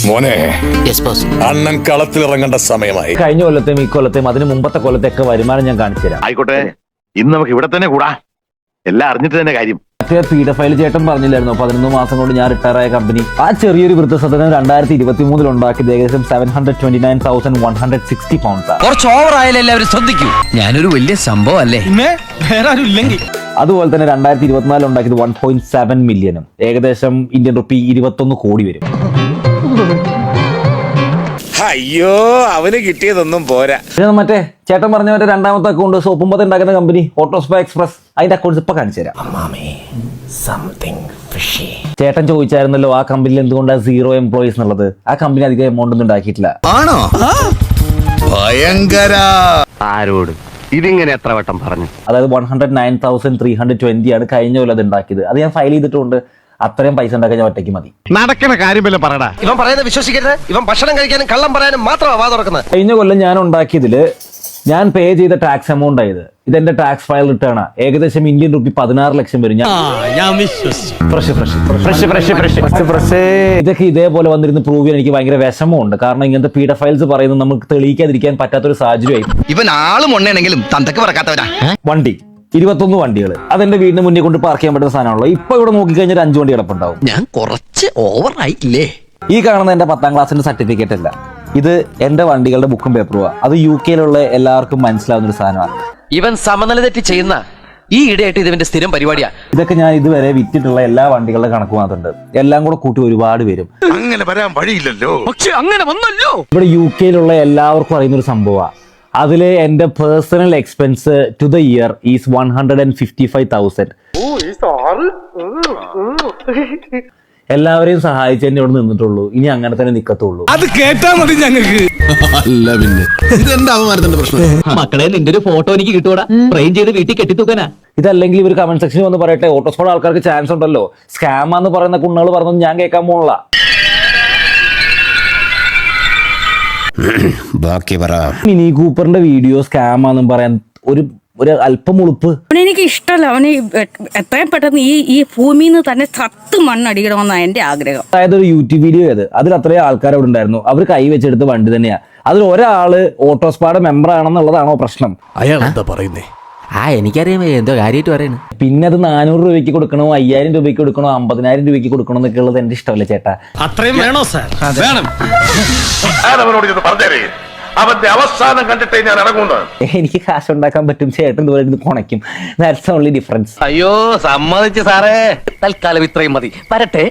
മോനെ, അണ്ണൻ കളത്തിലിറങ്ങേണ്ട സമയമായി. കഴിഞ്ഞ കൊല്ലത്തെയും ഈ കൊല്ലത്തെയും അതിന് മുമ്പത്തെ കൊല്ലത്തെയൊക്കെ വരുമാനം ഞാൻ കാണിച്ചു തരാം. ആയിക്കോട്ടെ, ഇന്ന് നമുക്ക് ഇവിടെ തന്നെ കൂടാ. എല്ലാം അറിഞ്ഞിട്ട് തന്നെ കാര്യം. മറ്റേ പീഡഫൈൽ ചേട്ടൻ പറഞ്ഞില്ലായിരുന്നു 11 മാസം കൊണ്ട് ഞാൻ റിട്ടയർ ആയ കമ്പനി. ആ ചെറിയൊരു വൃദ്ധസദനം 2023 ഉണ്ടാക്കിയത് ഏകദേശം 729,160 പൗണ്ട്സ്. കുറച്ച് ഓവർ ആയാലും എല്ലാവരും ശ്രദ്ധിക്കൂ. ഞാനൊരു വലിയ സംഭവം അല്ലേ. അതുപോലെ തന്നെ 2024 ഉണ്ടാക്കിയത് 1.7 മില്യനും, ഏകദേശം ഇന്ത്യൻ റുപ്പി 21 കോടി വരും. അയ്യോ, അവന് കിട്ടിയതൊന്നും പോരാ. മറ്റേ ചേട്ടൻ പറഞ്ഞ മറ്റേ രണ്ടാമത്തെ അക്കൗണ്ട് സോപ്പുമ്പത്ത് ഉണ്ടാക്കുന്ന കമ്പനി ഓട്ടോസ്പ എക്സ്പ്രസ്, അതിന്റെ അക്കൗണ്ട്സ് ഇപ്പൊ കാണിച്ചു തരാം. ചേട്ടൻ ചോദിച്ചായിരുന്നല്ലോ ആ കമ്പനിയിൽ എന്തുകൊണ്ടാണ് 0 എംപ്ലോയീസ് എന്നുള്ളത്. ആ കമ്പനി അധികം എമൗണ്ട് ഒന്നും ഉണ്ടാക്കിയിട്ടില്ല. ആണോ? ഭയങ്കര. ആരോട് ഇതിങ്ങനെ എത്ര വട്ടം പറഞ്ഞു? അതായത് 109,320 ആണ് കഴിഞ്ഞ കൊല്ലം അത് ഉണ്ടാക്കിയത്. അത് ഞാൻ ഫയൽ ചെയ്തിട്ടുണ്ട്. അത്രയും പൈസ ഉണ്ടാക്കാൻ ഞാൻ ഒറ്റയ്ക്ക് മതി. നടക്കണ കാര്യം വല്ല പറടാ. ഇവൻ പറയുന്നത് വിശ്വസിക്കരുത്. ഇവൻ ഭക്ഷണം കഴിക്കാനും കള്ളം പറയാനും മാത്രമാണ് വാ തുറക്കുന്നത്. കഴിഞ്ഞ കൊല്ലം ഞാൻ ഉണ്ടാക്കിയതില് ഞാൻ പേ ചെയ്ത ടാക്സ് എമൗണ്ട് ആയത് ഇതെന്റെ ടാക്സ് ഫയൽ റിട്ടേൺ ആണ്. ഏകദേശം ഇന്ത്യൻ റുപ്പി 16 ലക്ഷം വരും. ഇതൊക്കെ ഇതേപോലെ വന്നിരുന്ന് പ്രൂവ് ചെയ്യാൻ എനിക്ക് ഭയങ്കര വിഷമമുണ്ട്. കാരണം ഇങ്ങനത്തെ പീഡ ഫയൽസ് പറയുന്നത് നമുക്ക് തെളിയിക്കാതിരിക്കാൻ പറ്റാത്തൊരു സാഹചര്യമായി. ഇവൻ ആളും ഉണ്ണയാണെങ്കിലും തന്തക്ക് പറക്കാത്തവരാ. വണ്ടി 21 വണ്ടികൾ അതെന്റെ വീടിന് മുന്നിൽ കൊണ്ട് പാർക്ക് ചെയ്യാൻ പറ്റുന്ന സാധനമാണല്ലോ. ഇപ്പൊ ഇവിടെ നോക്കിക്കഴിഞ്ഞാൽ 5 വണ്ടി കിടപ്പുണ്ടാവും. ഞാൻ കുറച്ച് ഓവർ ആയില്ലേ? ഈ കാണുന്ന എന്റെ 10ാം ക്ലാസ്സിന്റെ സർട്ടിഫിക്കറ്റ് അല്ല, ഇത് എന്റെ വണ്ടികളുടെ ബുക്കും പേപ്പറുമാണ്. അത് UK-യിലുള്ള എല്ലാവർക്കും മനസ്സിലാവുന്ന ഒരു സാധനമാണ്. ഇവൻ സമനില തെറ്റി ചെയ്യുന്ന ഈ ഇടയായിട്ട് ഇതിന്റെ സ്ഥിരം പരിപാടിയാ. ഇതൊക്കെ ഞാൻ ഇതുവരെ വിറ്റിട്ടുള്ള എല്ലാ വണ്ടികളുടെ കണക്ക് മാത്രമുണ്ട്. എല്ലാം കൂടെ കൂട്ടി ഒരുപാട് വരും. അങ്ങനെ വരാൻ വഴിയില്ലല്ലോ. പക്ഷെ അങ്ങനെ വന്നല്ലോ. ഇവിടെ UK-യിലുള്ള എല്ലാവർക്കും അറിയുന്ന ഒരു സംഭവമാണ്. അതില് എന്റെ personal expense to the year is 155,000. എല്ലാവരെയും സഹായിച്ച് എന്നെ ഇവിടെ നിന്നിട്ടുള്ളൂ. ഇനി അങ്ങനെ തന്നെ നിക്കത്തുള്ളൂ. അത് കേട്ടാ മതി ഞങ്ങൾക്ക്. അല്ല പിന്നെ ഇതെന്താ അവന്മാരത്തിന്റെ പ്രശ്നം? മക്കളെ, നിന്റെ ഒരു ഫോട്ടോ എനിക്ക് കിട്ടൂടാ. ഫ്രെയിം ചെയ്ത് വീട്ടിൽ കെട്ടിത്തൂക്കാനാ. ഇതല്ലെങ്കിൽ ഇവർ കമന്റ് സെക്ഷനിൽ വന്ന് പറയട്ടെ, ഓട്ടോസ്പോഡ് ആൾക്കാർക്ക് ചാൻസ് ഉണ്ടല്ലോ. സ്കാമാന്ന് പറയുന്ന കുണ്ണുകൾ പറഞ്ഞൊന്നും ഞാൻ കേൾക്കാൻ പോണില്ല. ബാക്കി പറ. മിനി കൂപ്പറിന്റെ വീഡിയോ സ്കാമാന്നും പറയാൻ ഒരു അല്പം ഉളുപ്പ്. എനിക്ക് ഇഷ്ടമല്ല. അവന് എത്രയും പെട്ടെന്ന് ഈ ഭൂമിയിൽ നിന്ന് തന്നെ സത്ത് മണ്ണടിക്കണമെന്നാണ് എന്റെ ആഗ്രഹം. അതായത് ഒരു യൂട്യൂബ് വീഡിയോ ചെയ്ത് അതിൽ അത്രയും ആൾക്കാർ അവിടെ ഉണ്ടായിരുന്നു. അവർ കൈ വെച്ചെടുത്ത് വണ്ടി തന്നെയാ. അതിൽ ഒരാള് ഓട്ടോസ്പാഡ് മെമ്പർ ആണെന്നുള്ളതാണോ പ്രശ്നം? അയാൾ എന്താ പറയുന്നേ? എനിക്കറിയാം എന്തോ കാര്യമായിട്ട് പറയുന്നത്. പിന്നെ അത് 400 രൂപയ്ക്ക് കൊടുക്കണോ, 5000 രൂപയ്ക്ക് കൊടുക്കണോ, 50,000 രൂപയ്ക്ക് കൊടുക്കണോ എന്നൊക്കെ ഉള്ളത് എന്റെ ഇഷ്ടമല്ല ചേട്ടാ. അത്രയും വേണോ സാർ? വേണം. അവന്റെ അവസാനം കണ്ടിട്ടേ ഞാൻ ഇറങ്ങുന്നത്. എനിക്ക് കാശ് ഉണ്ടാക്കാൻ പറ്റും, ചേട്ടൻ ദൂരെ കുണയ്ക്കും. That's only difference. അയ്യോ, സമ്മതിച്ചു സാറേ. തൽക്കാലം ഇത്രയും മതി. വരട്ടെ.